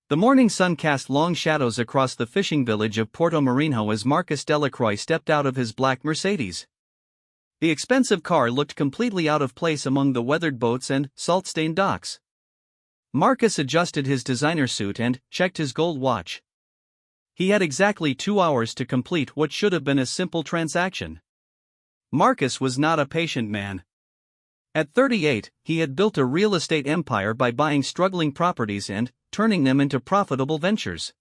The morning sun cast long shadows across the fishing village of Porto Marinho as Marcus Delacroix stepped out of his black Mercedes. The expensive car looked completely out of place among the weathered boats and salt-stained docks. Marcus adjusted his designer suit and checked his gold watch. He had exactly 2 hours to complete what should have been a simple transaction. Marcus was not a patient man. At 38, he had built a real estate empire by buying struggling properties and turning them into profitable ventures.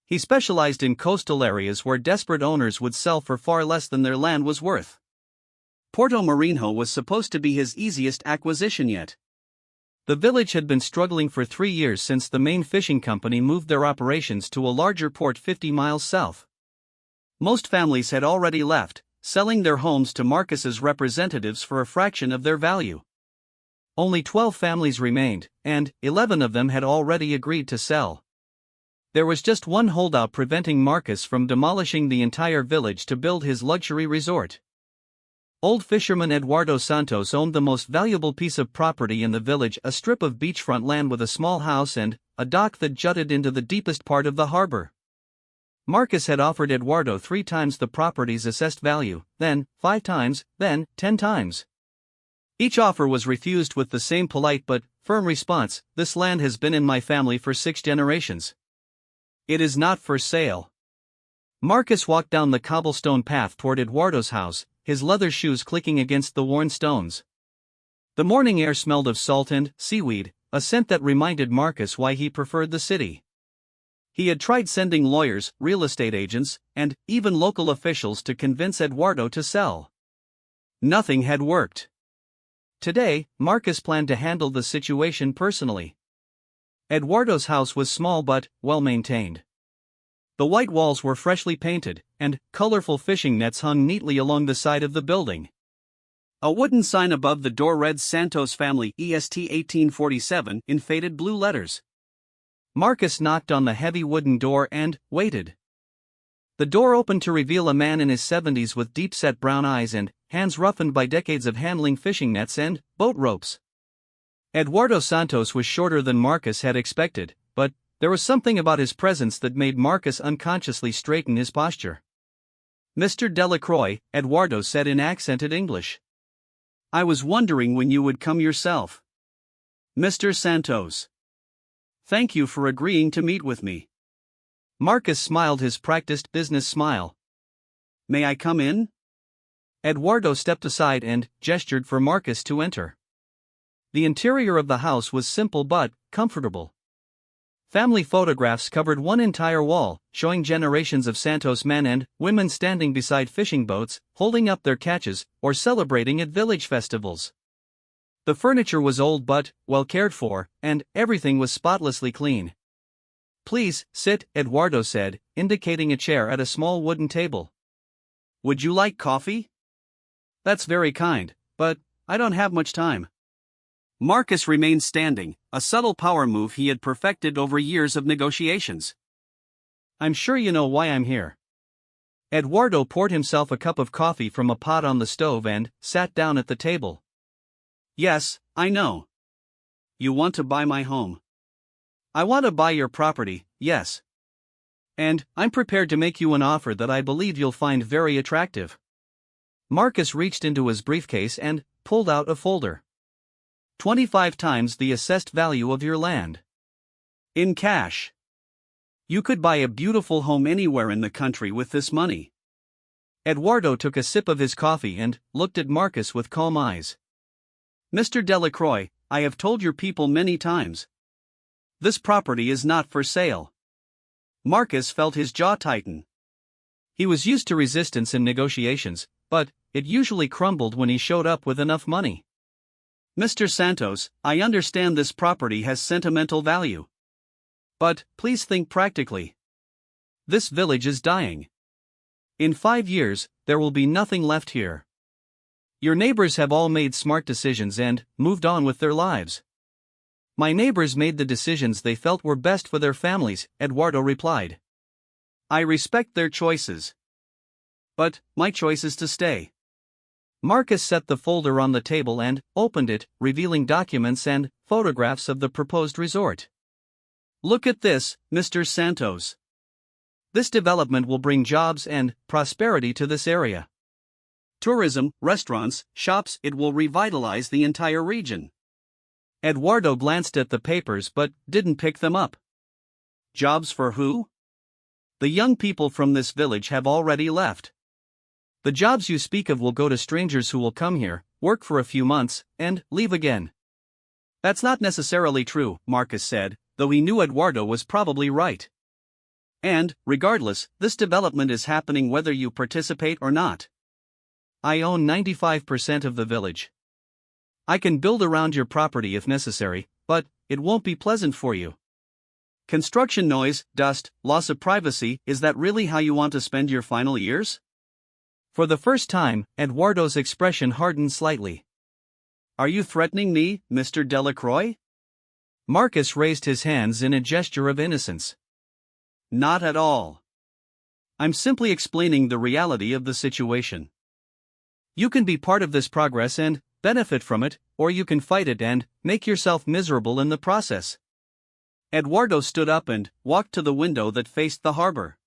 He specialized in coastal areas where desperate owners would sell for far less than their land was worth. Porto Marinho was supposed to be his easiest acquisition yet. The village had been struggling for 3 years since the main fishing company moved their operations to a larger port 50 miles south. Most families had already left, selling their homes to Marcus's representatives for a fraction of their value. Only 12 families remained, and 11 of them had already agreed to sell. There was just one holdout preventing Marcus from demolishing the entire village to build his luxury resort. Old fisherman Eduardo Santos owned the most valuable piece of property in the village, a strip of beachfront land with a small house and a dock that jutted into the deepest part of the harbor. Marcus had offered Eduardo 3 times the property's assessed value, then 5 times, then 10 times. Each offer was refused with the same polite but firm response: "This land has been in my family for 6 generations. It is not for sale." Marcus walked down the cobblestone path toward Eduardo's house, his leather shoes clicking against the worn stones. The morning air smelled of salt and seaweed, a scent that reminded Marcus why he preferred the city. He had tried sending lawyers, real estate agents, and even local officials to convince Eduardo to sell. Nothing had worked. Today, Marcus planned to handle the situation personally. Eduardo's house was small but well-maintained. The white walls were freshly painted, and colorful fishing nets hung neatly along the side of the building. A wooden sign above the door read "Santos Family EST 1847" in faded blue letters. Marcus knocked on the heavy wooden door and waited. The door opened to reveal a man in his 70s with deep-set brown eyes and hands roughened by decades of handling fishing nets and boat ropes. Eduardo Santos was shorter than Marcus had expected, but there was something about his presence that made Marcus unconsciously straighten his posture. "Mr. Delacroix," Eduardo said in accented English. "I was wondering when you would come yourself. Mr. Santos. Thank you for agreeing to meet with me." Marcus smiled his practiced business smile. "May I come in?" Eduardo stepped aside and gestured for Marcus to enter. The interior of the house was simple but comfortable. Family photographs covered one entire wall, showing generations of Santos men and women standing beside fishing boats, holding up their catches, or celebrating at village festivals. The furniture was old but well cared for, and everything was spotlessly clean. "Please, sit," Eduardo said, indicating a chair at a small wooden table. "Would you like coffee?" "That's very kind, but I don't have much time." Marcus remained standing, a subtle power move he had perfected over years of negotiations. "I'm sure you know why I'm here." Eduardo poured himself a cup of coffee from a pot on the stove and sat down at the table. "Yes, I know. You want to buy my home." "I want to buy your property, yes. And I'm prepared to make you an offer that I believe you'll find very attractive." Marcus reached into his briefcase and pulled out a folder. 25 times the assessed value of your land. In cash. You could buy a beautiful home anywhere in the country with this money. Eduardo took a sip of his coffee and looked at Marcus with calm eyes. "Mr. Delacroix, I have told your people many times. This property is not for sale." Marcus felt his jaw tighten. He was used to resistance in negotiations, but it usually crumbled when he showed up with enough money. "Mr. Santos, I understand this property has sentimental value. But please think practically. This village is dying. In 5 years, there will be nothing left here. Your neighbors have all made smart decisions and moved on with their lives." "My neighbors made the decisions they felt were best for their families," Eduardo replied. "I respect their choices. But my choice is to stay." Marcus set the folder on the table and opened it, revealing documents and photographs of the proposed resort. Look at this, Mr. Santos. This development will bring jobs and prosperity to this area. Tourism, restaurants, shops, it will revitalize the entire region. Eduardo glanced at the papers but didn't pick them up. Jobs for who? The young people from this village have already left. The jobs you speak of will go to strangers who will come here, work for a few months, and leave again. That's not necessarily true, Marcus said, though he knew Eduardo was probably right. And, regardless, this development is happening whether you participate or not. I own 95% of the village. I can build around your property if necessary, but it won't be pleasant for you. Construction noise, dust, loss of privacy, is that really how you want to spend your final years? For the first time, Eduardo's expression hardened slightly. Are you threatening me, Mr. Delacroix? Marcus raised his hands in a gesture of innocence. Not at all. I'm simply explaining the reality of the situation. You can be part of this progress and benefit from it, or you can fight it and make yourself miserable in the process. Eduardo stood up and walked to the window that faced the harbor.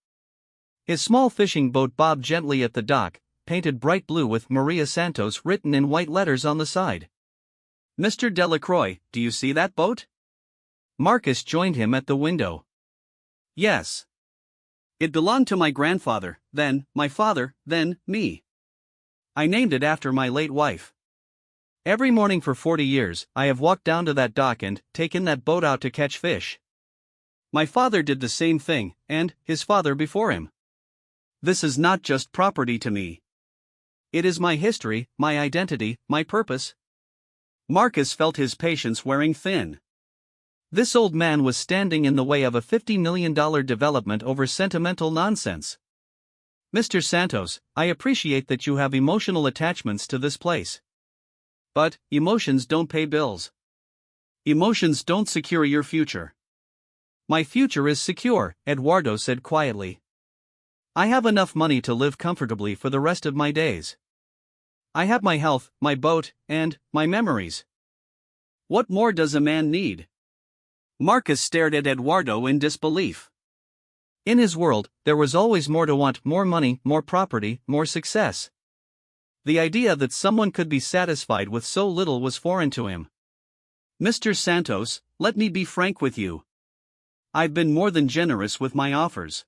His small fishing boat bobbed gently at the dock, painted bright blue with Maria Santos written in white letters on the side. Mr. Delacroix, do you see that boat? Marcus joined him at the window. Yes. It belonged to my grandfather, then my father, then me. I named it after my late wife. Every morning for 40 years, I have walked down to that dock and taken that boat out to catch fish. My father did the same thing, and his father before him. This is not just property to me. It is my history, my identity, my purpose. Marcus felt his patience wearing thin. This old man was standing in the way of a $50 million development over sentimental nonsense. Mr. Santos, I appreciate that you have emotional attachments to this place. But emotions don't pay bills. Emotions don't secure your future. My future is secure, Eduardo said quietly. I have enough money to live comfortably for the rest of my days. I have my health, my boat, and my memories. What more does a man need? Marcus stared at Eduardo in disbelief. In his world, there was always more to want: more money, more property, more success. The idea that someone could be satisfied with so little was foreign to him. Mr. Santos, let me be frank with you. I've been more than generous with my offers.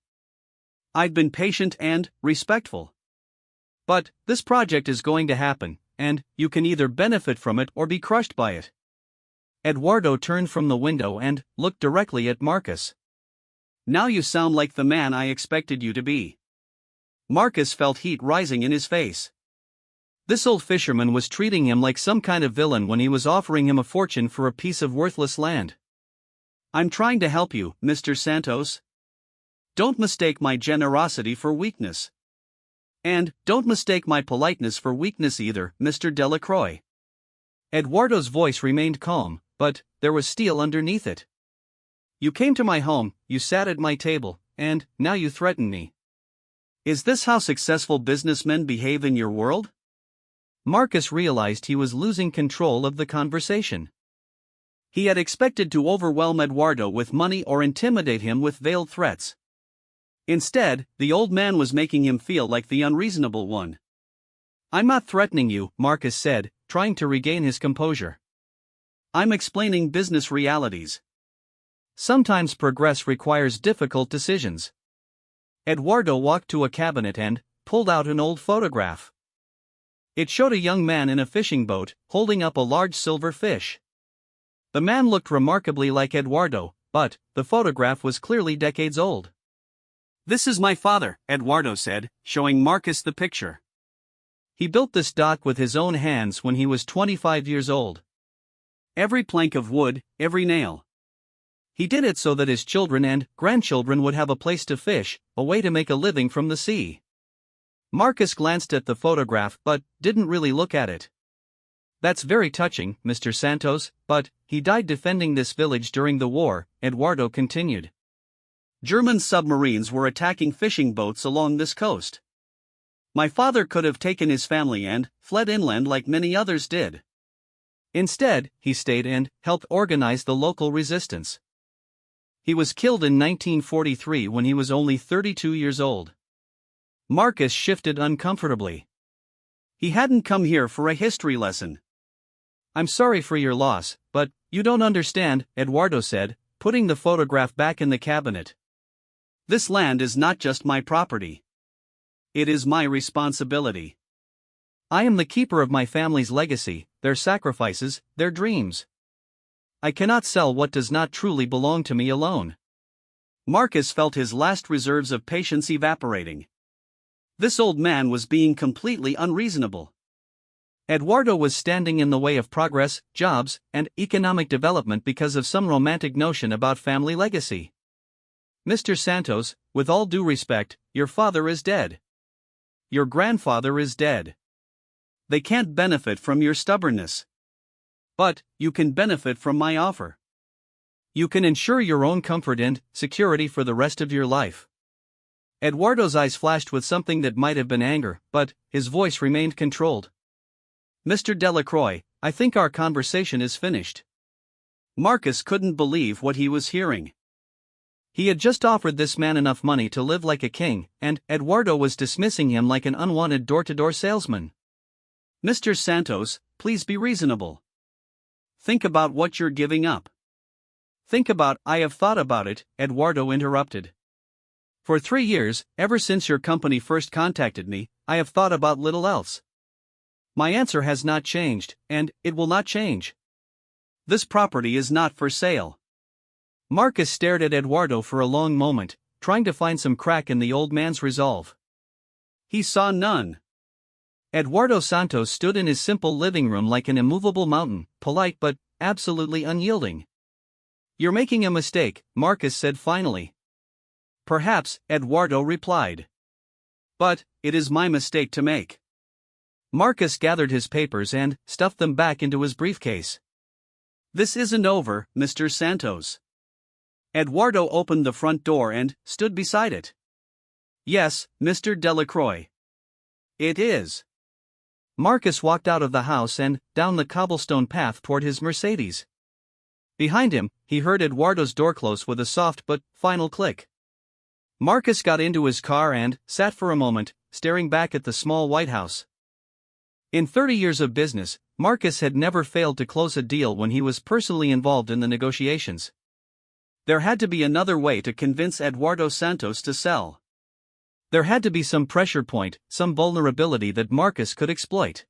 I've been patient and respectful. But this project is going to happen, and you can either benefit from it or be crushed by it. Eduardo turned from the window and looked directly at Marcus. Now you sound like the man I expected you to be. Marcus felt heat rising in his face. This old fisherman was treating him like some kind of villain when he was offering him a fortune for a piece of worthless land. I'm trying to help you, Mr. Santos. Don't mistake my generosity for weakness. And don't mistake my politeness for weakness either, Mr. Delacroix. Eduardo's voice remained calm, but there was steel underneath it. You came to my home, you sat at my table, and now you threaten me. Is this how successful businessmen behave in your world? Marcus realized he was losing control of the conversation. He had expected to overwhelm Eduardo with money or intimidate him with veiled threats. Instead, the old man was making him feel like the unreasonable one. I'm not threatening you, Marcus said, trying to regain his composure. I'm explaining business realities. Sometimes progress requires difficult decisions. Eduardo walked to a cabinet and pulled out an old photograph. It showed a young man in a fishing boat, holding up a large silver fish. The man looked remarkably like Eduardo, but the photograph was clearly decades old. This is my father, Eduardo said, showing Marcus the picture. He built this dock with his own hands when he was 25 years old. Every plank of wood, every nail. He did it so that his children and grandchildren would have a place to fish, a way to make a living from the sea. Marcus glanced at the photograph but didn't really look at it. That's very touching, Mr. Santos, but he died defending this village during the war, Eduardo continued. German submarines were attacking fishing boats along this coast. My father could have taken his family and fled inland like many others did. Instead, he stayed and helped organize the local resistance. He was killed in 1943 when he was only 32 years old. Marcus shifted uncomfortably. He hadn't come here for a history lesson. "I'm sorry for your loss, but you don't understand," Eduardo said, putting the photograph back in the cabinet. "This land is not just my property. It is my responsibility. I am the keeper of my family's legacy, their sacrifices, their dreams. I cannot sell what does not truly belong to me alone." Marcus felt his last reserves of patience evaporating. This old man was being completely unreasonable. Eduardo was standing in the way of progress, jobs, and economic development because of some romantic notion about family legacy. "Mr. Santos, with all due respect, your father is dead. Your grandfather is dead. They can't benefit from your stubbornness. But you can benefit from my offer. You can ensure your own comfort and security for the rest of your life." Eduardo's eyes flashed with something that might have been anger, but his voice remained controlled. "Mr. Delacroix, I think our conversation is finished." Marcus couldn't believe what he was hearing. He had just offered this man enough money to live like a king, and Eduardo was dismissing him like an unwanted door-to-door salesman. "Mr. Santos, please be reasonable. Think about what you're giving up." "I have thought about it," Eduardo interrupted. "For 3 years, ever since your company first contacted me, I have thought about little else. My answer has not changed, and it will not change. This property is not for sale." Marcus stared at Eduardo for a long moment, trying to find some crack in the old man's resolve. He saw none. Eduardo Santos stood in his simple living room like an immovable mountain, polite but absolutely unyielding. "You're making a mistake," Marcus said finally. "Perhaps," Eduardo replied. "But it is my mistake to make." Marcus gathered his papers and stuffed them back into his briefcase. "This isn't over, Mr. Santos." Eduardo opened the front door and stood beside it. "Yes, Mr. Delacroix. It is." Marcus walked out of the house and down the cobblestone path toward his Mercedes. Behind him, he heard Eduardo's door close with a soft but final click. Marcus got into his car and sat for a moment, staring back at the small White House. In 30 years of business, Marcus had never failed to close a deal when he was personally involved in the negotiations. There had to be another way to convince Eduardo Santos to sell. There had to be some pressure point, some vulnerability that Marcus could exploit.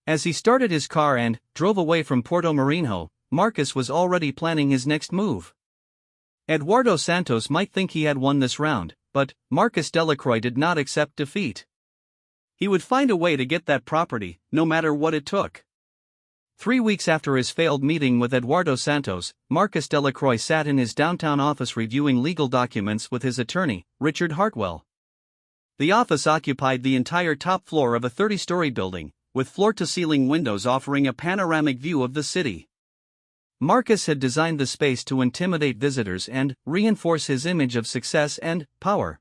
As he started his car and drove away from Puerto Marinho, Marcus was already planning his next move. Eduardo Santos might think he had won this round, but Marcus Delacroix did not accept defeat. He would find a way to get that property, no matter what it took. 3 weeks after his failed meeting with Eduardo Santos, Marcus Delacroix sat in his downtown office reviewing legal documents with his attorney, Richard Hartwell. The office occupied the entire top floor of a 30-story building, with floor-to-ceiling windows offering a panoramic view of the city. Marcus had designed the space to intimidate visitors and reinforce his image of success and power.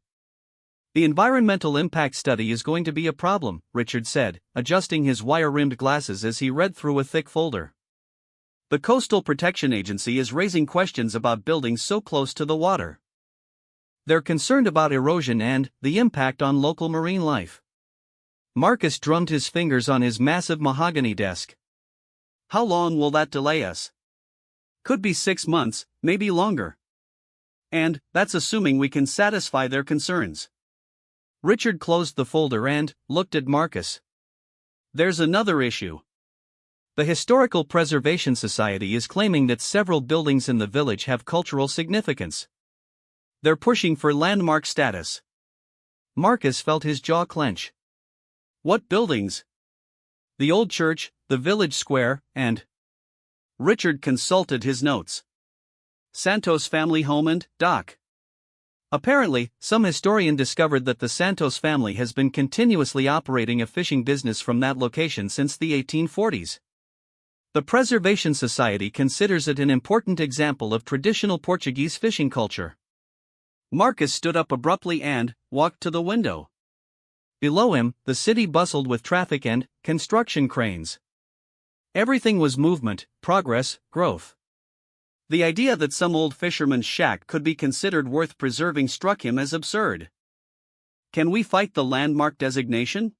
"The environmental impact study is going to be a problem," Richard said, adjusting his wire-rimmed glasses as he read through a thick folder. "The Coastal Protection Agency is raising questions about buildings so close to the water. They're concerned about erosion and the impact on local marine life." Marcus drummed his fingers on his massive mahogany desk. "How long will that delay us?" "Could be 6 months, maybe longer. And that's assuming we can satisfy their concerns." Richard closed the folder and looked at Marcus. "There's another issue. The Historical Preservation Society is claiming that several buildings in the village have cultural significance. They're pushing for landmark status." Marcus felt his jaw clench. "What buildings?" "The old church, the village square, and..." Richard consulted his notes. "Santos family home and dock." Apparently, some historian discovered that the Santos family has been continuously operating a fishing business from that location since the 1840s. The Preservation Society considers it an important example of traditional Portuguese fishing culture. Marcus stood up abruptly and walked to the window. Below him, the city bustled with traffic and construction cranes. Everything was movement, progress, growth. The idea that some old fisherman's shack could be considered worth preserving struck him as absurd. Can we fight the landmark designation?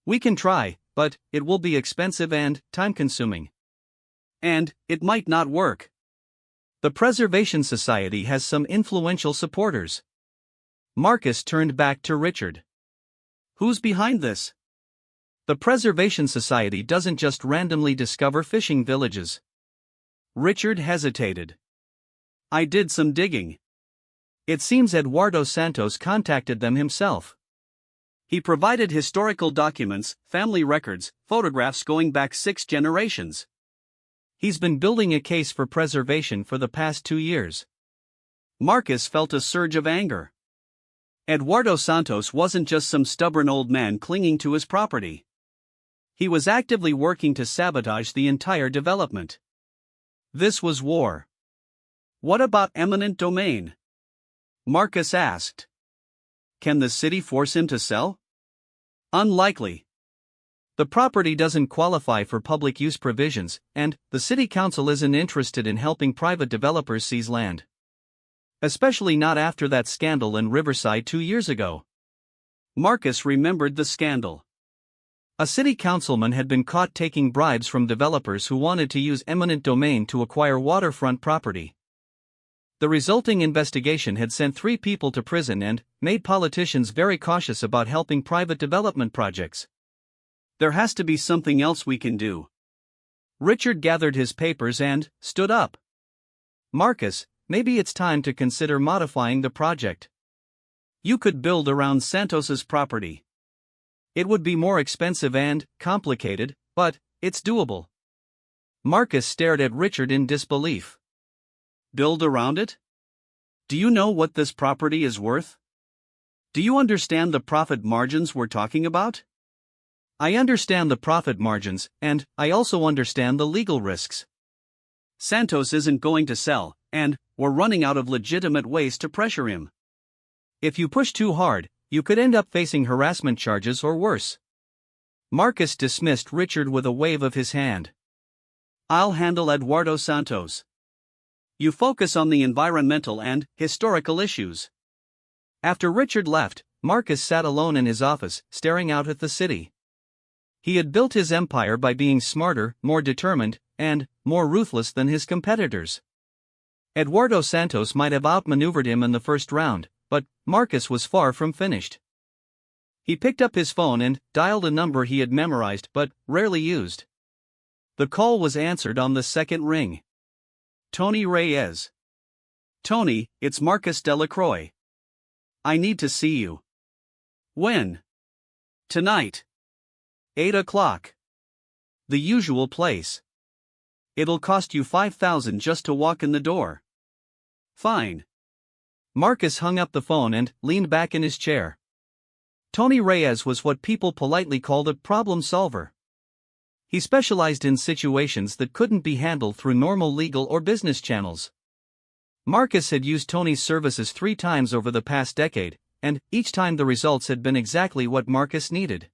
We can try, but it will be expensive and time-consuming. And it might not work. The Preservation Society has some influential supporters. Marcus turned back to Richard. Who's behind this? The Preservation Society doesn't just randomly discover fishing villages. Richard hesitated. I did some digging. It seems Eduardo Santos contacted them himself. He provided historical documents, family records, photographs going back 6 generations. He's been building a case for preservation for the past 2 years. Marcus felt a surge of anger. Eduardo Santos wasn't just some stubborn old man clinging to his property. He was actively working to sabotage the entire development. This was war. What about eminent domain? Marcus asked. Can the city force him to sell? Unlikely. The property doesn't qualify for public use provisions, and the city council isn't interested in helping private developers seize land. Especially not after that scandal in Riverside 2 years ago. Marcus remembered the scandal. A city councilman had been caught taking bribes from developers who wanted to use eminent domain to acquire waterfront property. The resulting investigation had sent 3 people to prison and made politicians very cautious about helping private development projects. There has to be something else we can do. Richard gathered his papers and stood up. Marcus, maybe it's time to consider modifying the project. You could build around Santos's property. It would be more expensive and complicated, but it's doable. Marcus stared at Richard in disbelief. Build around it? Do you know what this property is worth? Do you understand the profit margins we're talking about? I understand the profit margins, and I also understand the legal risks. Santos isn't going to sell, and we're running out of legitimate ways to pressure him. If you push too hard, you could end up facing harassment charges or worse. Marcus dismissed Richard with a wave of his hand. I'll handle Eduardo Santos. You focus on the environmental and historical issues. After Richard left, Marcus sat alone in his office, staring out at the city. He had built his empire by being smarter, more determined, and more ruthless than his competitors. Eduardo Santos might have outmaneuvered him in the first round, but Marcus was far from finished. He picked up his phone and dialed a number he had memorized but rarely used. The call was answered on the second ring. Tony Reyes. Tony, it's Marcus Delacroix. I need to see you. When? Tonight. 8 o'clock. The usual place. It'll cost you $5,000 just to walk in the door. Fine. Marcus hung up the phone and leaned back in his chair. Tony Reyes was what people politely called a problem solver. He specialized in situations that couldn't be handled through normal legal or business channels. Marcus had used Tony's services 3 times over the past decade, and each time the results had been exactly what Marcus needed.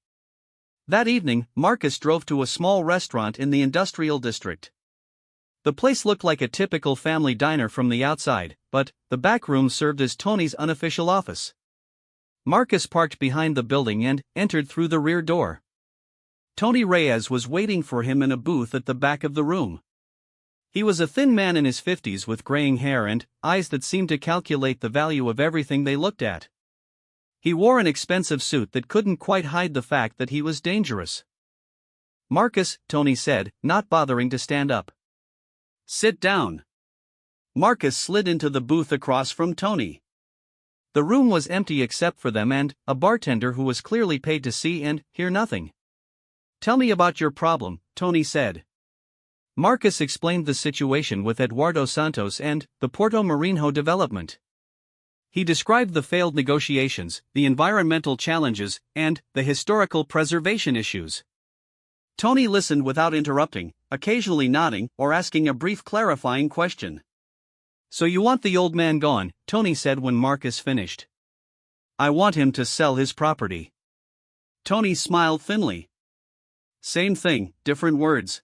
That evening, Marcus drove to a small restaurant in the industrial district. The place looked like a typical family diner from the outside, but the back room served as Tony's unofficial office. Marcus parked behind the building and entered through the rear door. Tony Reyes was waiting for him in a booth at the back of the room. He was a thin man in his 50s with graying hair and eyes that seemed to calculate the value of everything they looked at. He wore an expensive suit that couldn't quite hide the fact that he was dangerous. Marcus, Tony said, not bothering to stand up. Sit down. Marcus slid into the booth across from Tony. The room was empty except for them and a bartender who was clearly paid to see and hear nothing. Tell me about your problem, Tony said. Marcus explained the situation with Eduardo Santos and the Puerto Marinho development. He described the failed negotiations, the environmental challenges, and the historical preservation issues. Tony listened without interrupting, occasionally nodding or asking a brief clarifying question. So you want the old man gone, Tony said when Marcus finished. I want him to sell his property. Tony smiled thinly. Same thing, different words.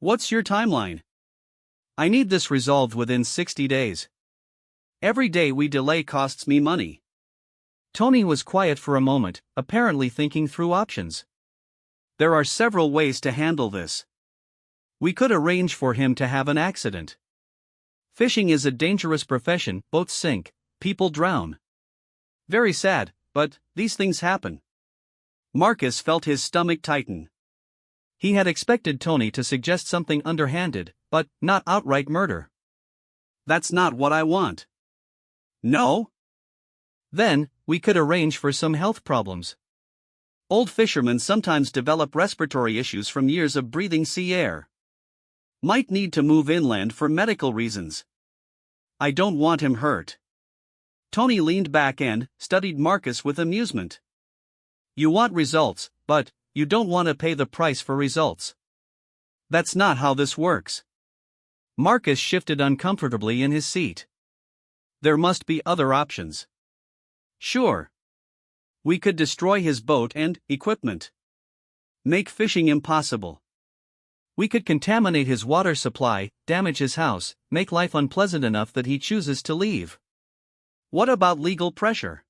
What's your timeline? I need this resolved within 60 days. Every day we delay costs me money. Tony was quiet for a moment, apparently thinking through options. There are several ways to handle this. We could arrange for him to have an accident. Fishing is a dangerous profession, boats sink, people drown. Very sad, but these things happen. Marcus felt his stomach tighten. He had expected Tony to suggest something underhanded, but not outright murder. That's not what I want. No? Then, we could arrange for some health problems. Old fishermen sometimes develop respiratory issues from years of breathing sea air. Might need to move inland for medical reasons. I don't want him hurt. Tony leaned back and studied Marcus with amusement. You want results, but you don't want to pay the price for results. That's not how this works. Marcus shifted uncomfortably in his seat. There must be other options. Sure. We could destroy his boat and equipment. Make fishing impossible. We could contaminate his water supply, damage his house, make life unpleasant enough that he chooses to leave. What about legal pressure?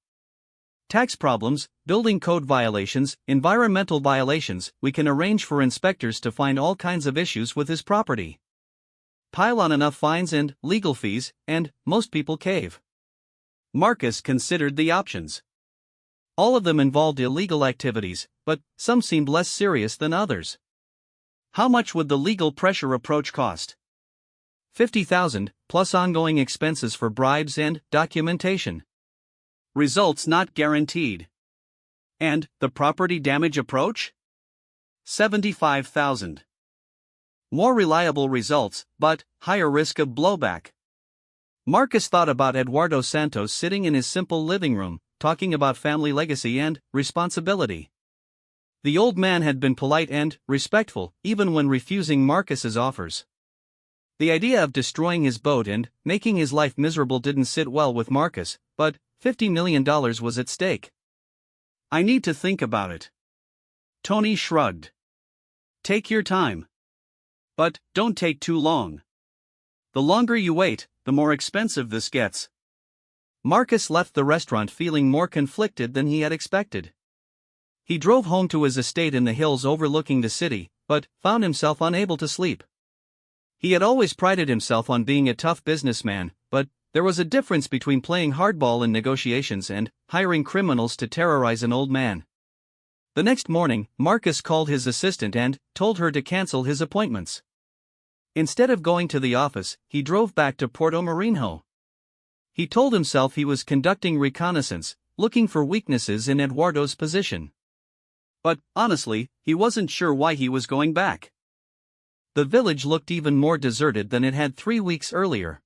Tax problems, building code violations, environmental violations. We can arrange for inspectors to find all kinds of issues with his property. Pile on enough fines and legal fees, and most people cave. Marcus considered the options. All of them involved illegal activities, but some seemed less serious than others. How much would the legal pressure approach cost? $50,000, plus ongoing expenses for bribes and documentation. Results not guaranteed. And the property damage approach? $75,000. More reliable results, but higher risk of blowback. Marcus thought about Eduardo Santos sitting in his simple living room, talking about family legacy and responsibility. The old man had been polite and respectful, even when refusing Marcus's offers. The idea of destroying his boat and making his life miserable didn't sit well with Marcus, but $50 million was at stake. I need to think about it. Tony shrugged. Take your time. But don't take too long. The longer you wait, the more expensive this gets. Marcus left the restaurant feeling more conflicted than he had expected. He drove home to his estate in the hills overlooking the city, but found himself unable to sleep. He had always prided himself on being a tough businessman, but there was a difference between playing hardball in negotiations and hiring criminals to terrorize an old man. The next morning, Marcus called his assistant and told her to cancel his appointments. Instead of going to the office, he drove back to Puerto Marinho. He told himself he was conducting reconnaissance, looking for weaknesses in Eduardo's position. But, honestly, he wasn't sure why he was going back. The village looked even more deserted than it had 3 weeks earlier.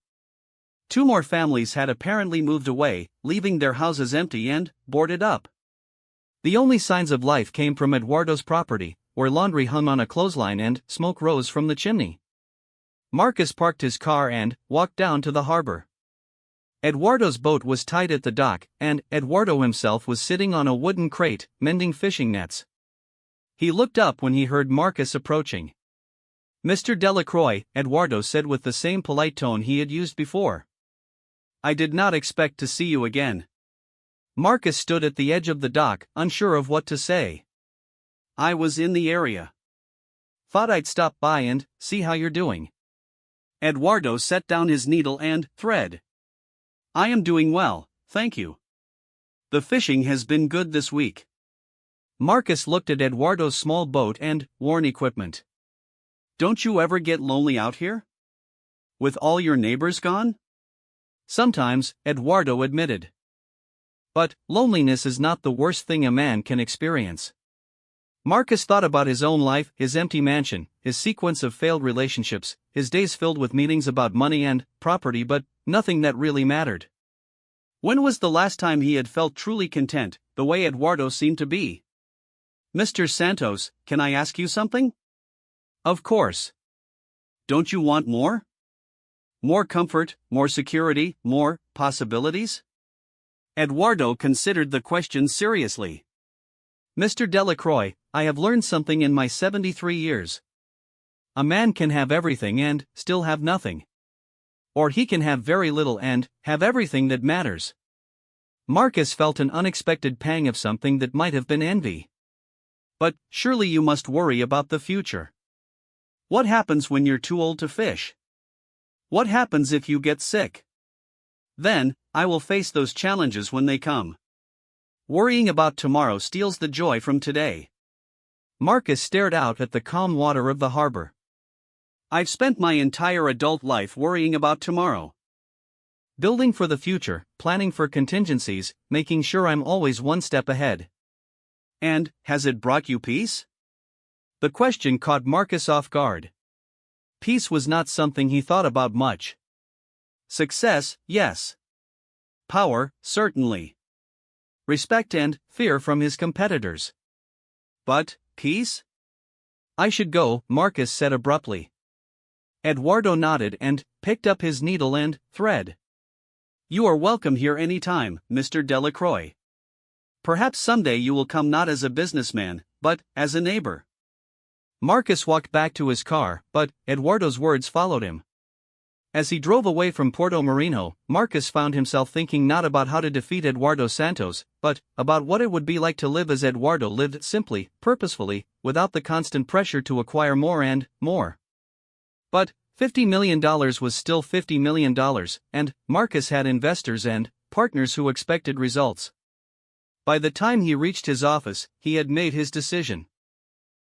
2 more families had apparently moved away, leaving their houses empty and boarded up. The only signs of life came from Eduardo's property, where laundry hung on a clothesline and smoke rose from the chimney. Marcus parked his car and walked down to the harbor. Eduardo's boat was tied at the dock, and Eduardo himself was sitting on a wooden crate, mending fishing nets. He looked up when he heard Marcus approaching. Mr. Delacroix, Eduardo said with the same polite tone he had used before. I did not expect to see you again. Marcus stood at the edge of the dock, unsure of what to say. I was in the area. Thought I'd stop by and see how you're doing. Eduardo set down his needle and thread. I am doing well, thank you. The fishing has been good this week. Marcus looked at Eduardo's small boat and worn equipment. Don't you ever get lonely out here? With all your neighbors gone? Sometimes, Eduardo admitted. But loneliness is not the worst thing a man can experience. Marcus thought about his own life, his empty mansion, his sequence of failed relationships, his days filled with meetings about money and property, but nothing that really mattered. When was the last time he had felt truly content, the way Eduardo seemed to be? Mr. Santos, can I ask you something? Of course. Don't you want more? More comfort, more security, more possibilities? Eduardo considered the question seriously. Mr. Delacroix, I have learned something in my 73 years. A man can have everything and still have nothing. Or he can have very little and have everything that matters. Marcus felt an unexpected pang of something that might have been envy. But surely you must worry about the future. What happens when you're too old to fish? What happens if you get sick? Then, I will face those challenges when they come. Worrying about tomorrow steals the joy from today. Marcus stared out at the calm water of the harbor. I've spent my entire adult life worrying about tomorrow. Building for the future, planning for contingencies, making sure I'm always one step ahead. And, has it brought you peace? The question caught Marcus off guard. Peace was not something he thought about much. Success, yes. Power, certainly. Respect and fear from his competitors. But, peace? I should go, Marcus said abruptly. Eduardo nodded and picked up his needle and thread. You are welcome here any time, Mr. Delacroix. Perhaps someday you will come not as a businessman, but as a neighbor. Marcus walked back to his car, but Eduardo's words followed him. As he drove away from Puerto Marino, Marcus found himself thinking not about how to defeat Eduardo Santos, but about what it would be like to live as Eduardo lived, simply, purposefully, without the constant pressure to acquire more and more. But $50 million was still $50 million, and Marcus had investors and partners who expected results. By the time he reached his office, he had made his decision.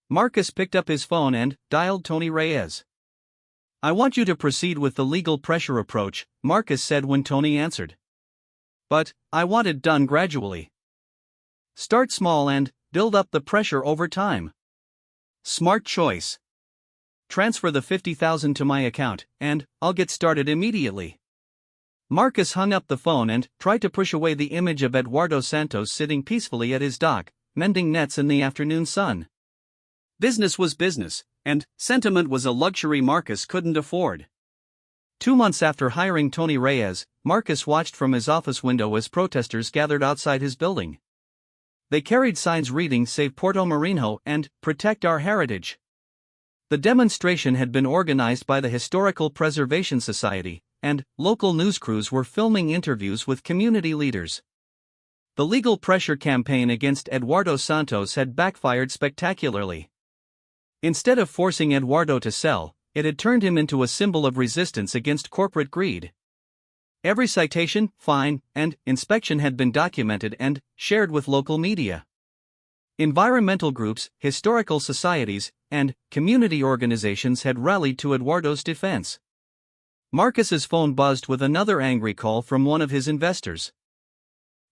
Marcus picked up his phone and dialed Tony Reyes. I want you to proceed with the legal pressure approach, Marcus said when Tony answered. But, I want it done gradually. Start small and build up the pressure over time. Smart choice. Transfer the $50,000 to my account, and I'll get started immediately. Marcus hung up the phone and tried to push away the image of Eduardo Santos sitting peacefully at his dock, mending nets in the afternoon sun. Business was business, and sentiment was a luxury Marcus couldn't afford. 2 months after hiring Tony Reyes, Marcus watched from his office window as protesters gathered outside his building. They carried signs reading Save Puerto Marino and Protect Our Heritage. The demonstration had been organized by the Historical Preservation Society, and local news crews were filming interviews with community leaders. The legal pressure campaign against Eduardo Santos had backfired spectacularly. Instead of forcing Eduardo to sell, it had turned him into a symbol of resistance against corporate greed. Every citation, fine, and inspection had been documented and shared with local media. Environmental groups, historical societies, and community organizations had rallied to Eduardo's defense. Marcus's phone buzzed with another angry call from one of his investors.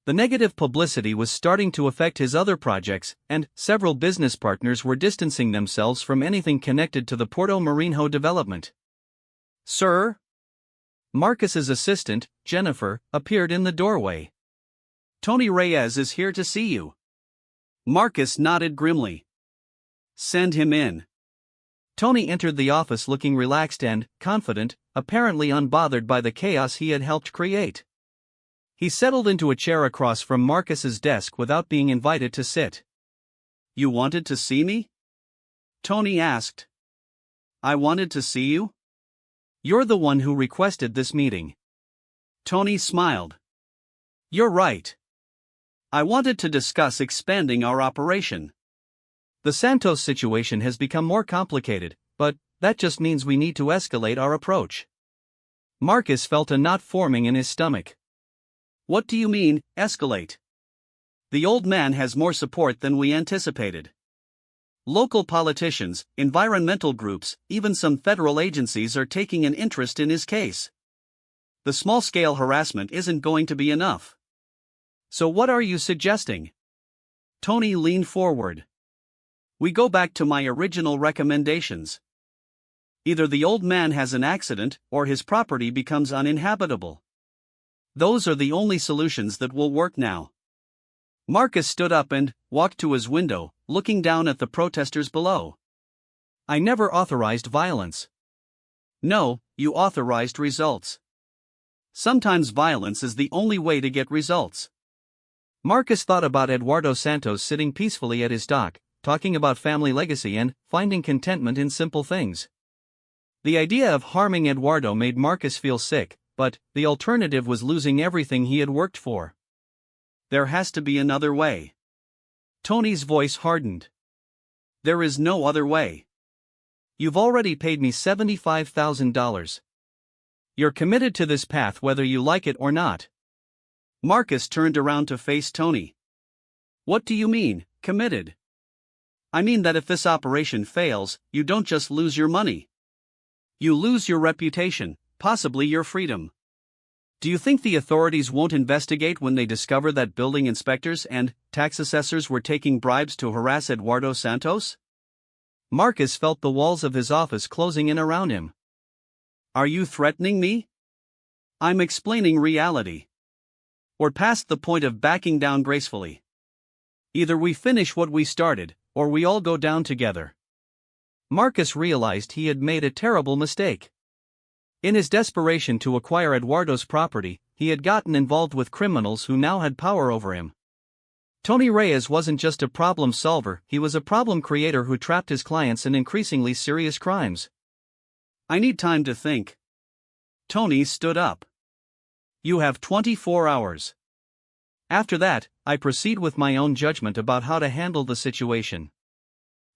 The negative publicity was starting to affect his other projects, and several business partners were distancing themselves from anything connected to the Puerto Marino development. Sir? Marcus's assistant, Jennifer, appeared in the doorway. Tony Reyes is here to see you. Marcus nodded grimly. Send him in. Tony entered the office looking relaxed and confident, apparently unbothered by the chaos he had helped create. He settled into a chair across from Marcus's desk without being invited to sit. You wanted to see me? Tony asked. I wanted to see you? You're the one who requested this meeting. Tony smiled. You're right. I wanted to discuss expanding our operation. The Santos situation has become more complicated, but that just means we need to escalate our approach. Marcus felt a knot forming in his stomach. What do you mean, escalate? The old man has more support than we anticipated. Local politicians, environmental groups, even some federal agencies are taking an interest in his case. The small-scale harassment isn't going to be enough. So what are you suggesting? Tony leaned forward. We go back to my original recommendations. Either the old man has an accident, or his property becomes uninhabitable. Those are the only solutions that will work now. Marcus stood up and walked to his window, looking down at the protesters below. I never authorized violence. No, you authorized results. Sometimes violence is the only way to get results. Marcus thought about Eduardo Santos sitting peacefully at his dock, talking about family legacy and finding contentment in simple things. The idea of harming Eduardo made Marcus feel sick, but the alternative was losing everything he had worked for. There has to be another way. Tony's voice hardened. There is no other way. You've already paid me $75,000. You're committed to this path whether you like it or not. Marcus turned around to face Tony. What do you mean, committed? I mean that if this operation fails, you don't just lose your money. You lose your reputation, possibly your freedom. Do you think the authorities won't investigate when they discover that building inspectors and tax assessors were taking bribes to harass Eduardo Santos? Marcus felt the walls of his office closing in around him. Are you threatening me? I'm explaining reality. We're past the point of backing down gracefully. Either we finish what we started, or we all go down together. Marcus realized he had made a terrible mistake. In his desperation to acquire Eduardo's property, he had gotten involved with criminals who now had power over him. Tony Reyes wasn't just a problem solver, he was a problem creator who trapped his clients in increasingly serious crimes. I need time to think. Tony stood up. You have 24 hours. After that, I proceed with my own judgment about how to handle the situation.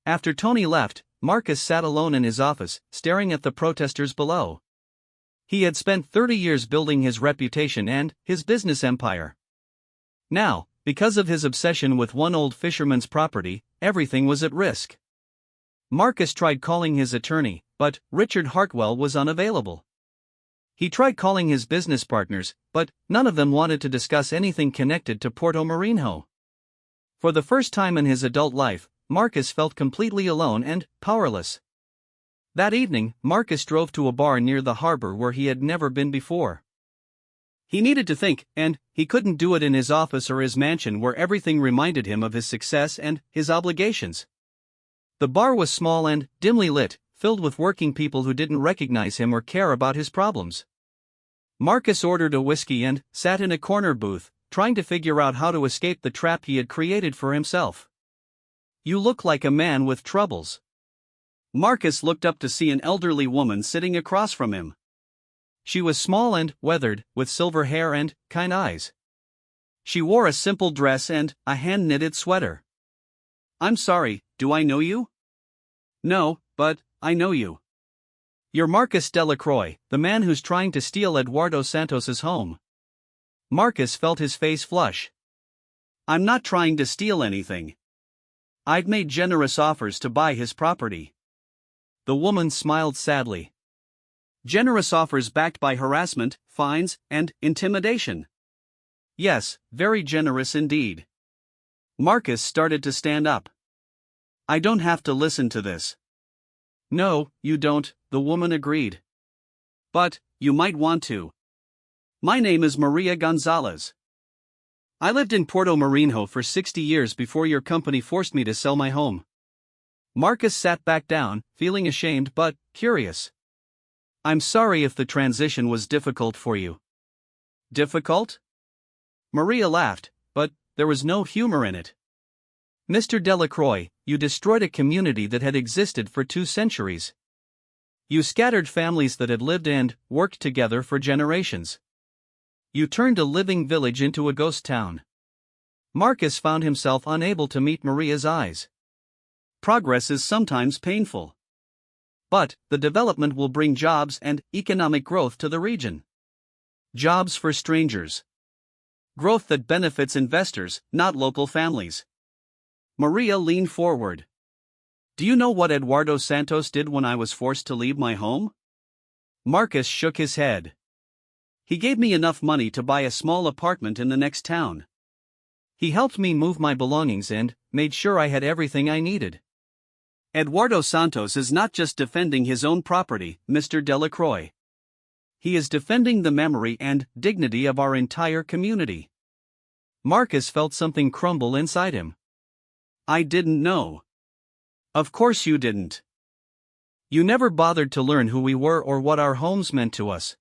After Tony left, Marcus sat alone in his office, staring at the protesters below. He had spent 30 years building his reputation and his business empire. Now, because of his obsession with one old fisherman's property, everything was at risk. Marcus tried calling his attorney, but Richard Hartwell was unavailable. He tried calling his business partners, but none of them wanted to discuss anything connected to Puerto Marinho. For the first time in his adult life, Marcus felt completely alone and powerless. That evening, Marcus drove to a bar near the harbor where he had never been before. He needed to think, and he couldn't do it in his office or his mansion where everything reminded him of his success and his obligations. The bar was small and dimly lit, filled with working people who didn't recognize him or care about his problems. Marcus ordered a whiskey and sat in a corner booth, trying to figure out how to escape the trap he had created for himself. You look like a man with troubles. Marcus looked up to see an elderly woman sitting across from him. She was small and weathered, with silver hair and kind eyes. She wore a simple dress and a hand-knitted sweater. I'm sorry, do I know you? No, but I know you. You're Marcus Delacroix, the man who's trying to steal Eduardo Santos's home. Marcus felt his face flush. I'm not trying to steal anything. I'd made generous offers to buy his property. The woman smiled sadly. Generous offers backed by harassment, fines, and intimidation. Yes, very generous indeed. Marcus started to stand up. I don't have to listen to this. No, you don't, the woman agreed. But, you might want to. My name is Maria Gonzalez. I lived in Puerto Marinho for 60 years before your company forced me to sell my home. Marcus sat back down, feeling ashamed but curious. I'm sorry if the transition was difficult for you. Difficult? Maria laughed, but there was no humor in it. Mr. Delacroix, you destroyed a community that had existed for 2 centuries. You scattered families that had lived and worked together for generations. You turned a living village into a ghost town. Marcus found himself unable to meet Maria's eyes. Progress is sometimes painful. But the development will bring jobs and economic growth to the region. Jobs for strangers. Growth that benefits investors, not local families. Maria leaned forward. Do you know what Eduardo Santos did when I was forced to leave my home? Marcus shook his head. He gave me enough money to buy a small apartment in the next town. He helped me move my belongings and made sure I had everything I needed. Eduardo Santos is not just defending his own property, Mr. Delacroix. He is defending the memory and dignity of our entire community. Marcus felt something crumble inside him. I didn't know. Of course you didn't. You never bothered to learn who we were or what our homes meant to us.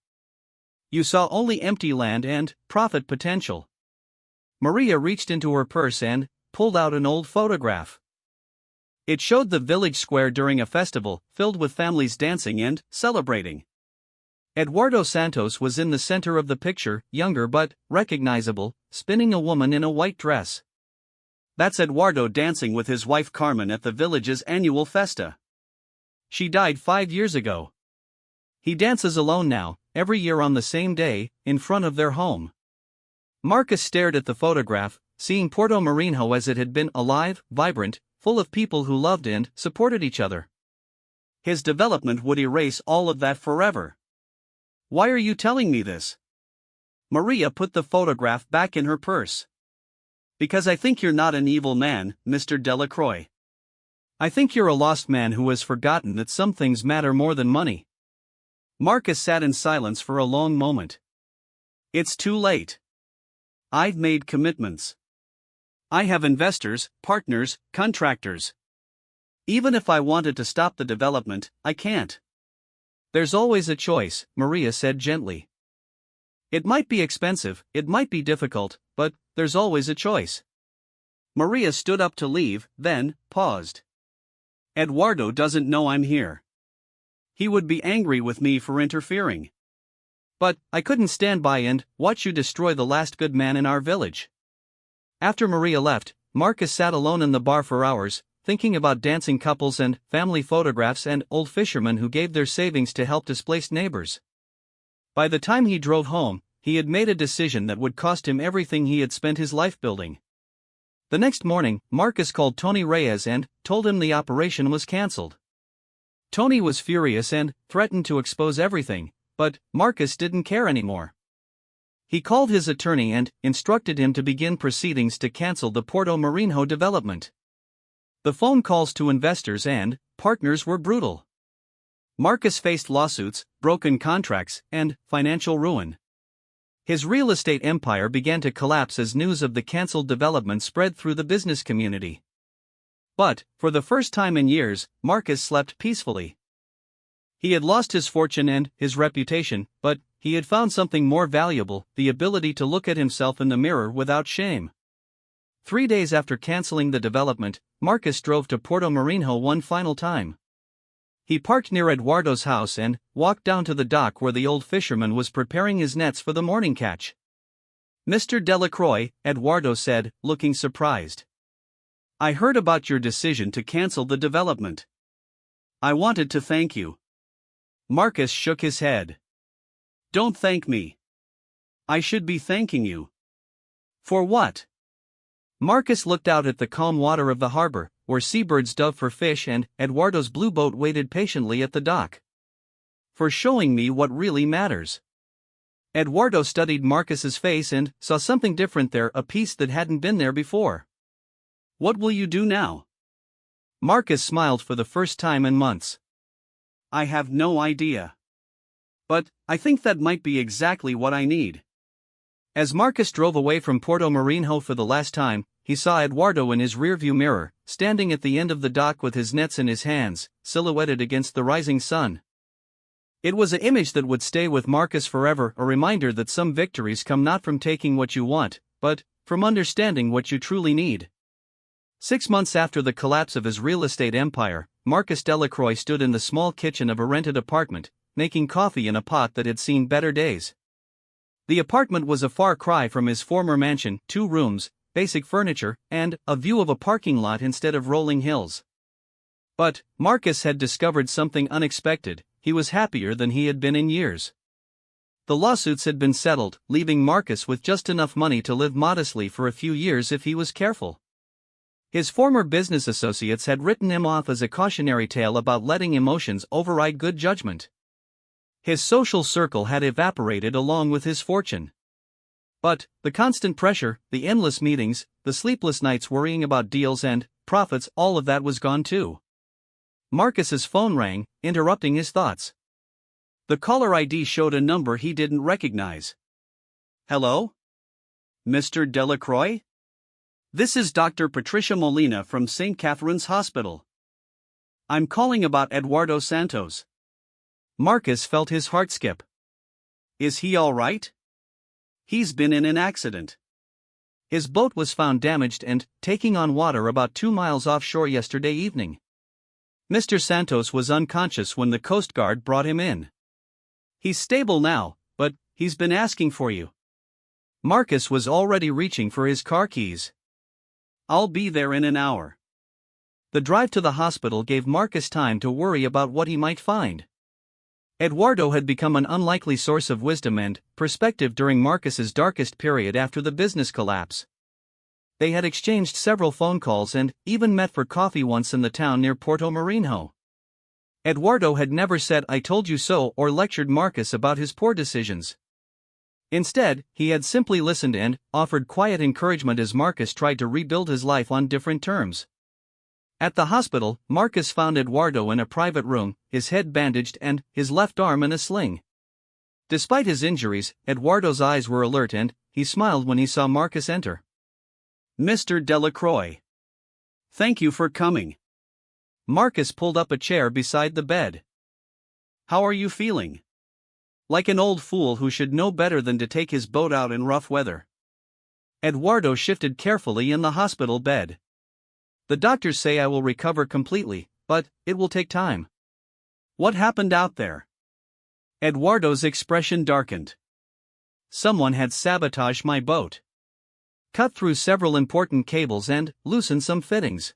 You saw only empty land and profit potential. Maria reached into her purse and pulled out an old photograph. It showed the village square during a festival, filled with families dancing and celebrating. Eduardo Santos was in the center of the picture, younger but recognizable, spinning a woman in a white dress. That's Eduardo dancing with his wife Carmen at the village's annual festa. She died 5 years ago. He dances alone now, every year on the same day, in front of their home. Marcus stared at the photograph, seeing Puerto Marinho as it had been, alive, vibrant, full of people who loved and supported each other. His development would erase all of that forever. Why are you telling me this? Maria put the photograph back in her purse. Because I think you're not an evil man, Mr. Delacroix. I think you're a lost man who has forgotten that some things matter more than money. Marcus sat in silence for a long moment. It's too late. I've made commitments. I have investors, partners, contractors. Even if I wanted to stop the development, I can't. There's always a choice, Maria said gently. It might be expensive, it might be difficult, but there's always a choice. Maria stood up to leave, then paused. Eduardo doesn't know I'm here. He would be angry with me for interfering. But I couldn't stand by and watch you destroy the last good man in our village. After Maria left, Marcus sat alone in the bar for hours, thinking about dancing couples and family photographs and old fishermen who gave their savings to help displaced neighbors. By the time he drove home, he had made a decision that would cost him everything he had spent his life building. The next morning, Marcus called Tony Reyes and told him the operation was cancelled. Tony was furious and threatened to expose everything, but Marcus didn't care anymore. He called his attorney and instructed him to begin proceedings to cancel the Puerto Marinho development. The phone calls to investors and partners were brutal. Marcus faced lawsuits, broken contracts, and financial ruin. His real estate empire began to collapse as news of the cancelled development spread through the business community. But, for the first time in years, Marcus slept peacefully. He had lost his fortune and his reputation, but he had found something more valuable, the ability to look at himself in the mirror without shame. 3 days after cancelling the development, Marcus drove to Puerto Marinho one final time. He parked near Eduardo's house and walked down to the dock where the old fisherman was preparing his nets for the morning catch. Mr. Delacroix, Eduardo said, looking surprised. I heard about your decision to cancel the development. I wanted to thank you. Marcus shook his head. Don't thank me. I should be thanking you. For what? Marcus looked out at the calm water of the harbor, where seabirds dove for fish and Eduardo's blue boat waited patiently at the dock. For showing me what really matters. Eduardo studied Marcus's face and saw something different there, a piece that hadn't been there before. What will you do now? Marcus smiled for the first time in months. I have no idea. But I think that might be exactly what I need. As Marcus drove away from Puerto Marinho for the last time, he saw Eduardo in his rearview mirror, standing at the end of the dock with his nets in his hands, silhouetted against the rising sun. It was an image that would stay with Marcus forever, a reminder that some victories come not from taking what you want, but from understanding what you truly need. 6 months after the collapse of his real estate empire, Marcus Delacroix stood in the small kitchen of a rented apartment, making coffee in a pot that had seen better days. The apartment was a far cry from his former mansion, 2 rooms, basic furniture, and a view of a parking lot instead of rolling hills. But Marcus had discovered something unexpected. He was happier than he had been in years. The lawsuits had been settled, leaving Marcus with just enough money to live modestly for a few years if he was careful. His former business associates had written him off as a cautionary tale about letting emotions override good judgment. His social circle had evaporated along with his fortune. But the constant pressure, the endless meetings, the sleepless nights worrying about deals and profits, all of that was gone too. Marcus's phone rang, interrupting his thoughts. The caller ID showed a number he didn't recognize. Hello? Mr. Delacroix? This is Dr. Patricia Molina from St. Catherine's Hospital. I'm calling about Eduardo Santos. Marcus felt his heart skip. Is he all right? He's been in an accident. His boat was found damaged and taking on water about 2 miles offshore yesterday evening. Mr. Santos was unconscious when the Coast Guard brought him in. He's stable now, but he's been asking for you. Marcus was already reaching for his car keys. I'll be there in an hour. The drive to the hospital gave Marcus time to worry about what he might find. Eduardo had become an unlikely source of wisdom and perspective during Marcus's darkest period after the business collapse. They had exchanged several phone calls and even met for coffee once in the town near Puerto Marinho. Eduardo had never said "I told you so" or lectured Marcus about his poor decisions. Instead, he had simply listened and offered quiet encouragement as Marcus tried to rebuild his life on different terms. At the hospital, Marcus found Eduardo in a private room, his head bandaged and his left arm in a sling. Despite his injuries, Eduardo's eyes were alert and he smiled when he saw Marcus enter. "Mr. Delacroix. Thank you for coming." Marcus pulled up a chair beside the bed. "How are you feeling?" "Like an old fool who should know better than to take his boat out in rough weather." Eduardo shifted carefully in the hospital bed. "The doctors say I will recover completely, but it will take time." "What happened out there?" Eduardo's expression darkened. "Someone had sabotaged my boat. Cut through several important cables and loosened some fittings.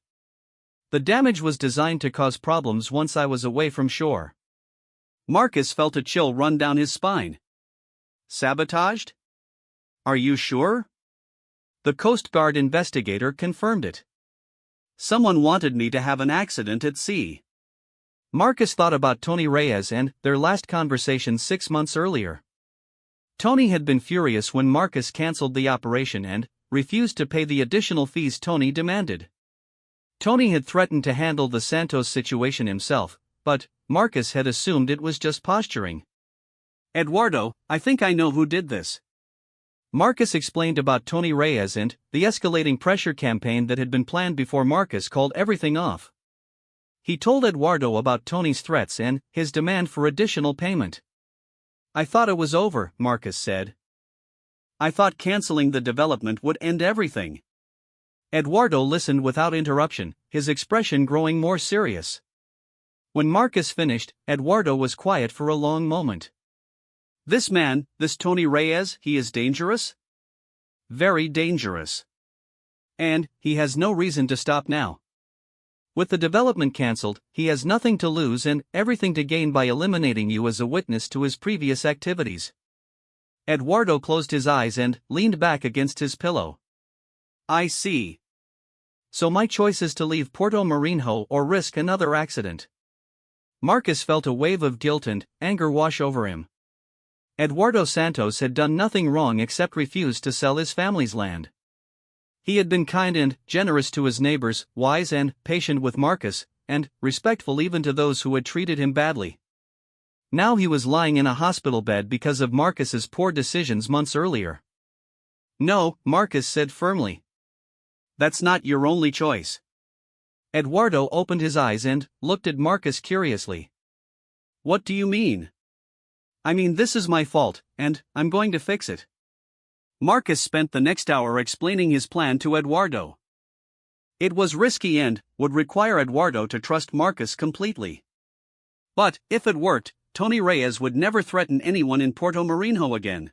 The damage was designed to cause problems once I was away from shore." Marcus felt a chill run down his spine. "Sabotaged? Are you sure?" The Coast Guard investigator confirmed it. "Someone wanted me to have an accident at sea." Marcus thought about Tony Reyes and their last conversation 6 months earlier. Tony had been furious when Marcus cancelled the operation and refused to pay the additional fees Tony demanded. Tony had threatened to handle the Santos situation himself, but Marcus had assumed it was just posturing. "Eduardo, I think I know who did this." Marcus explained about Tony Reyes and the escalating pressure campaign that had been planned before Marcus called everything off. He told Eduardo about Tony's threats and his demand for additional payment. "I thought it was over," Marcus said. "I thought canceling the development would end everything." Eduardo listened without interruption, his expression growing more serious. When Marcus finished, Eduardo was quiet for a long moment. "This man, this Tony Reyes, he is dangerous?" "Very dangerous. And he has no reason to stop now. With the development cancelled, he has nothing to lose and everything to gain by eliminating you as a witness to his previous activities." Eduardo closed his eyes and leaned back against his pillow. "I see. So my choice is to leave Puerto Marinho or risk another accident." Marcus felt a wave of guilt and anger wash over him. Eduardo Santos had done nothing wrong except refuse to sell his family's land. He had been kind and generous to his neighbors, wise and patient with Marcus, and respectful even to those who had treated him badly. Now he was lying in a hospital bed because of Marcus's poor decisions months earlier. "No," Marcus said firmly. "That's not your only choice." Eduardo opened his eyes and looked at Marcus curiously. "What do you mean?" "I mean this is my fault, and I'm going to fix it." Marcus spent the next hour explaining his plan to Eduardo. It was risky and would require Eduardo to trust Marcus completely. But, if it worked, Tony Reyes would never threaten anyone in Puerto Marinho again.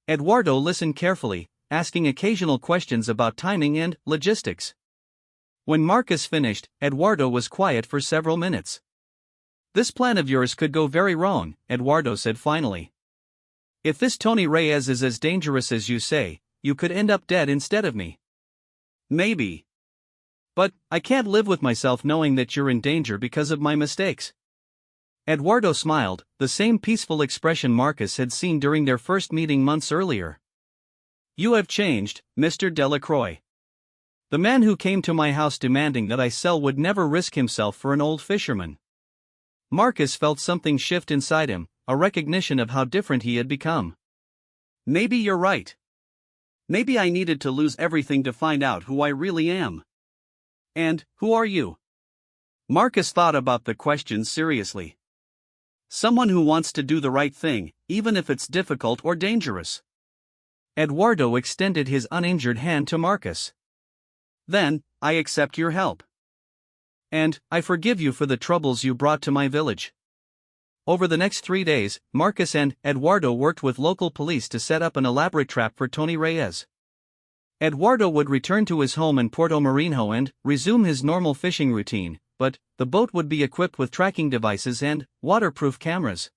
Eduardo listened carefully, asking occasional questions about timing and logistics. When Marcus finished, Eduardo was quiet for several minutes. "This plan of yours could go very wrong," Eduardo said finally. "If this Tony Reyes is as dangerous as you say, you could end up dead instead of me." "Maybe. But I can't live with myself knowing that you're in danger because of my mistakes." Eduardo smiled, the same peaceful expression Marcus had seen during their first meeting months earlier. "You have changed, Mr. Delacroix. The man who came to my house demanding that I sell would never risk himself for an old fisherman." Marcus felt something shift inside him, a recognition of how different he had become. "Maybe you're right. Maybe I needed to lose everything to find out who I really am." "And who are you?" Marcus thought about the question seriously. "Someone who wants to do the right thing, even if it's difficult or dangerous." Eduardo extended his uninjured hand to Marcus. "Then, I accept your help. And, I forgive you for the troubles you brought to my village." Over the next 3 days, Marcus and Eduardo worked with local police to set up an elaborate trap for Tony Reyes. Eduardo would return to his home in Puerto Marinho and resume his normal fishing routine, but the boat would be equipped with tracking devices and waterproof cameras.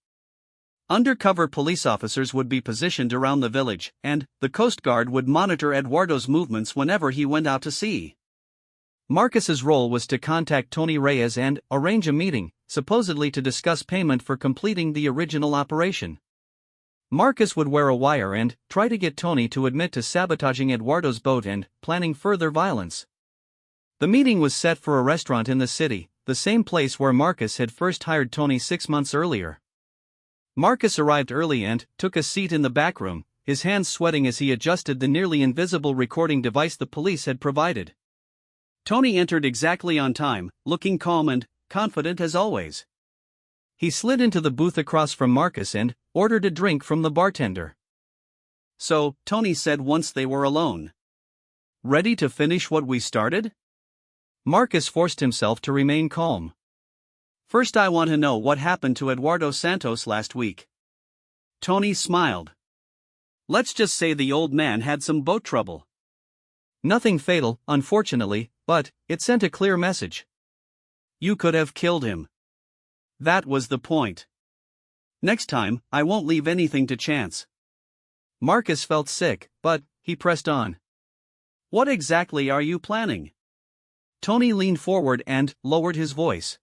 Undercover police officers would be positioned around the village, and the Coast Guard would monitor Eduardo's movements whenever he went out to sea. Marcus's role was to contact Tony Reyes and arrange a meeting, supposedly to discuss payment for completing the original operation. Marcus would wear a wire and try to get Tony to admit to sabotaging Eduardo's boat and planning further violence. The meeting was set for a restaurant in the city, the same place where Marcus had first hired Tony 6 months earlier. Marcus arrived early and took a seat in the back room, his hands sweating as he adjusted the nearly invisible recording device the police had provided. Tony entered exactly on time, looking calm and confident as always. He slid into the booth across from Marcus and ordered a drink from the bartender. "So," Tony said once they were alone. "Ready to finish what we started?" Marcus forced himself to remain calm. "First, I want to know what happened to Eduardo Santos last week." Tony smiled. "Let's just say the old man had some boat trouble. Nothing fatal, unfortunately, but it sent a clear message. You could have killed him. That was the point. Next time, I won't leave anything to chance." Marcus felt sick, but he pressed on. "What exactly are you planning?" Tony leaned forward and lowered his voice.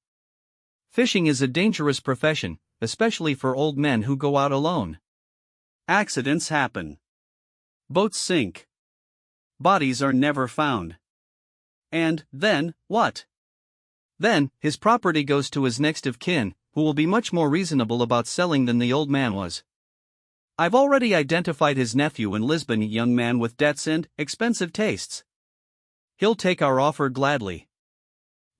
"Fishing is a dangerous profession, especially for old men who go out alone. Accidents happen. Boats sink. Bodies are never found. And then, what? Then, his property goes to his next of kin, who will be much more reasonable about selling than the old man was. I've already identified his nephew in Lisbon, a young man with debts and expensive tastes. He'll take our offer gladly."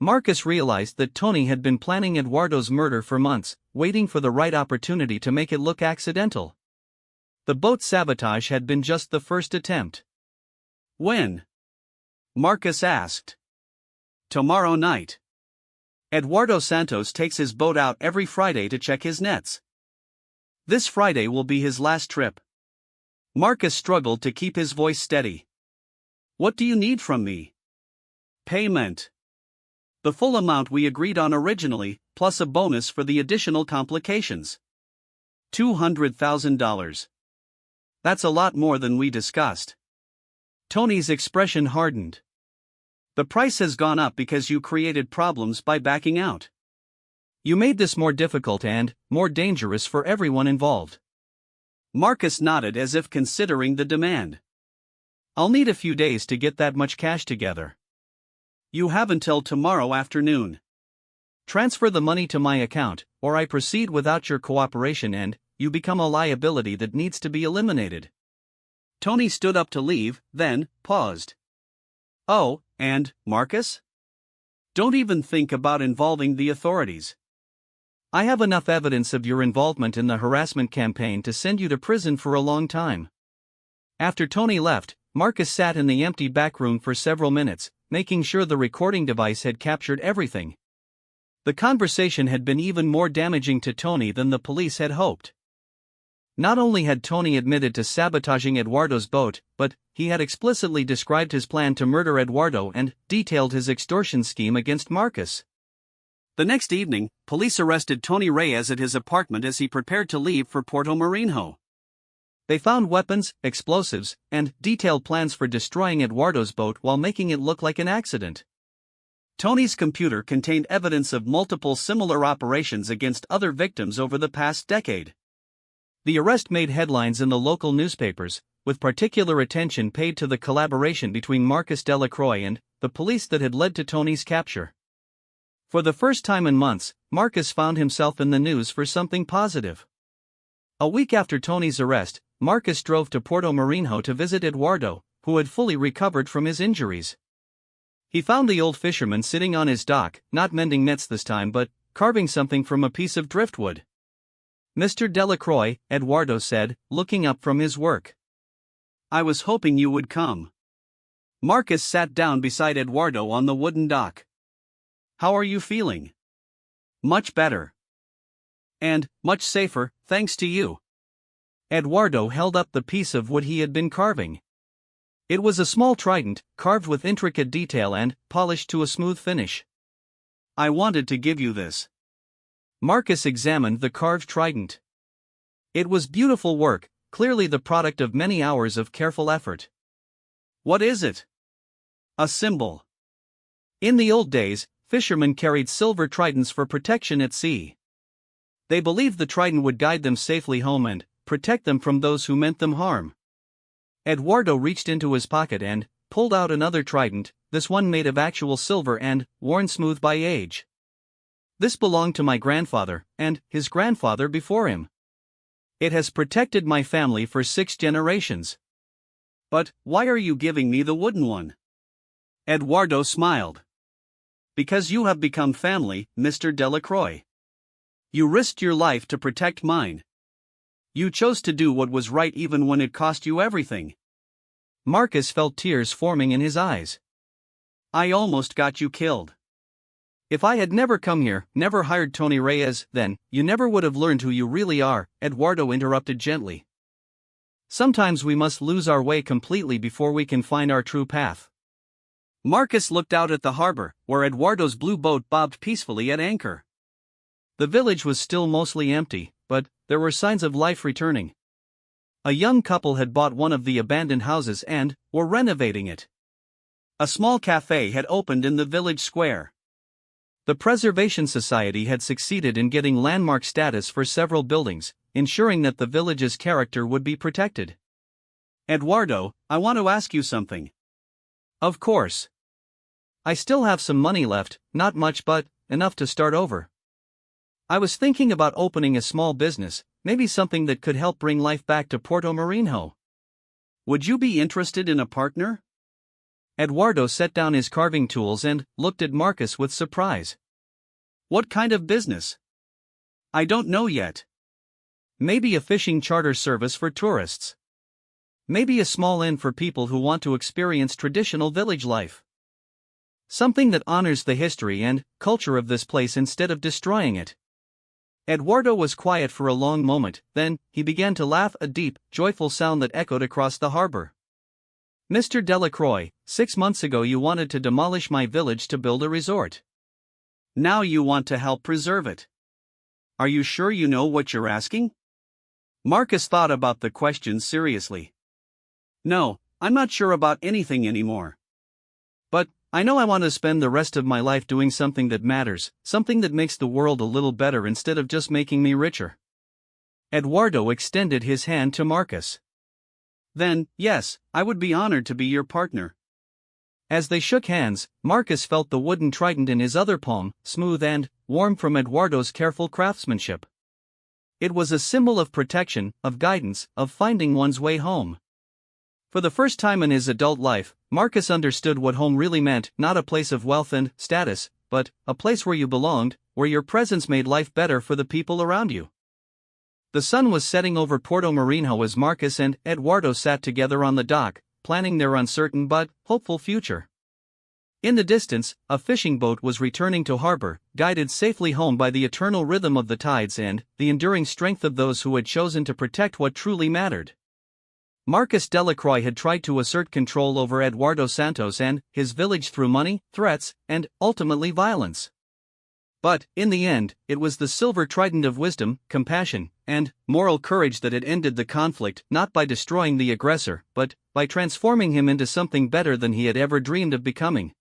Marcus realized that Tony had been planning Eduardo's murder for months, waiting for the right opportunity to make it look accidental. The boat sabotage had been just the first attempt. "When?" Marcus asked. "Tomorrow night. Eduardo Santos takes his boat out every Friday to check his nets. This Friday will be his last trip." Marcus struggled to keep his voice steady. "What do you need from me?" "Payment. The full amount we agreed on originally, plus a bonus for the additional complications. $200,000. That's a lot more than we discussed." Tony's expression hardened. "The price has gone up because you created problems by backing out. You made this more difficult and more dangerous for everyone involved." Marcus nodded as if considering the demand. "I'll need a few days to get that much cash together." "You have until tomorrow afternoon. Transfer the money to my account, or I proceed without your cooperation and you become a liability that needs to be eliminated." Tony stood up to leave, then paused. "Oh, and, Marcus? Don't even think about involving the authorities. I have enough evidence of your involvement in the harassment campaign to send you to prison for a long time." After Tony left, Marcus sat in the empty back room for several minutes, making sure the recording device had captured everything. The conversation had been even more damaging to Tony than the police had hoped. Not only had Tony admitted to sabotaging Eduardo's boat, but he had explicitly described his plan to murder Eduardo and detailed his extortion scheme against Marcus. The next evening, police arrested Tony Reyes at his apartment as he prepared to leave for Puerto Marinho. They found weapons, explosives, and detailed plans for destroying Eduardo's boat while making it look like an accident. Tony's computer contained evidence of multiple similar operations against other victims over the past decade. The arrest made headlines in the local newspapers, with particular attention paid to the collaboration between Marcus Delacroix and the police that had led to Tony's capture. For the first time in months, Marcus found himself in the news for something positive. A week after Tony's arrest, Marcus drove to Puerto Marinho to visit Eduardo, who had fully recovered from his injuries. He found the old fisherman sitting on his dock, not mending nets this time but carving something from a piece of driftwood. "Mr. Delacroix," Eduardo said, looking up from his work. I was hoping you would come. Marcus sat down beside Eduardo on the wooden dock. How are you feeling? Much better. And much safer, thanks to you. Eduardo held up the piece of wood he had been carving. It was a small trident, carved with intricate detail and polished to a smooth finish. I wanted to give you this. Marcus examined the carved trident. It was beautiful work, clearly the product of many hours of careful effort. What is it? A symbol. In the old days, fishermen carried silver tridents for protection at sea. They believed the trident would guide them safely home and protect them from those who meant them harm. Eduardo reached into his pocket and pulled out another trident, this one made of actual silver and worn smooth by age. This belonged to my grandfather, and his grandfather before him. It has protected my family for 6 generations. But why are you giving me the wooden one? Eduardo smiled. Because you have become family, Mr. Delacroix. You risked your life to protect mine. You chose to do what was right even when it cost you everything. Marcus felt tears forming in his eyes. I almost got you killed. If I had never come here, never hired Tony Reyes, then you never would have learned who you really are, Eduardo interrupted gently. Sometimes we must lose our way completely before we can find our true path. Marcus looked out at the harbor, where Eduardo's blue boat bobbed peacefully at anchor. The village was still mostly empty, but there were signs of life returning. A young couple had bought one of the abandoned houses and were renovating it. A small cafe had opened in the village square. The Preservation Society had succeeded in getting landmark status for several buildings, ensuring that the village's character would be protected. Eduardo, I want to ask you something. Of course. I still have some money left, not much but enough to start over. I was thinking about opening a small business, maybe something that could help bring life back to Puerto Marinho. Would you be interested in a partner? Eduardo set down his carving tools and looked at Marcus with surprise. What kind of business? I don't know yet. Maybe a fishing charter service for tourists. Maybe a small inn for people who want to experience traditional village life. Something that honors the history and culture of this place instead of destroying it. Eduardo was quiet for a long moment, then he began to laugh, a deep, joyful sound that echoed across the harbor. Mr. Delacroix, 6 months ago you wanted to demolish my village to build a resort. Now you want to help preserve it. Are you sure you know what you're asking? Marcus thought about the question seriously. No, I'm not sure about anything anymore. But I know I want to spend the rest of my life doing something that matters, something that makes the world a little better instead of just making me richer. Eduardo extended his hand to Marcus. Then, yes, I would be honored to be your partner. As they shook hands, Marcus felt the wooden trident in his other palm, smooth and warm from Eduardo's careful craftsmanship. It was a symbol of protection, of guidance, of finding one's way home. For the first time in his adult life, Marcus understood what home really meant, not a place of wealth and status, but a place where you belonged, where your presence made life better for the people around you. The sun was setting over Puerto Marinho as Marcus and Eduardo sat together on the dock, planning their uncertain but hopeful future. In the distance, a fishing boat was returning to harbor, guided safely home by the eternal rhythm of the tides and the enduring strength of those who had chosen to protect what truly mattered. Marcus Delacroix had tried to assert control over Eduardo Santos and his village through money, threats, and ultimately violence. But, in the end, it was the silver trident of wisdom, compassion, and moral courage that had ended the conflict, not by destroying the aggressor, but by transforming him into something better than he had ever dreamed of becoming.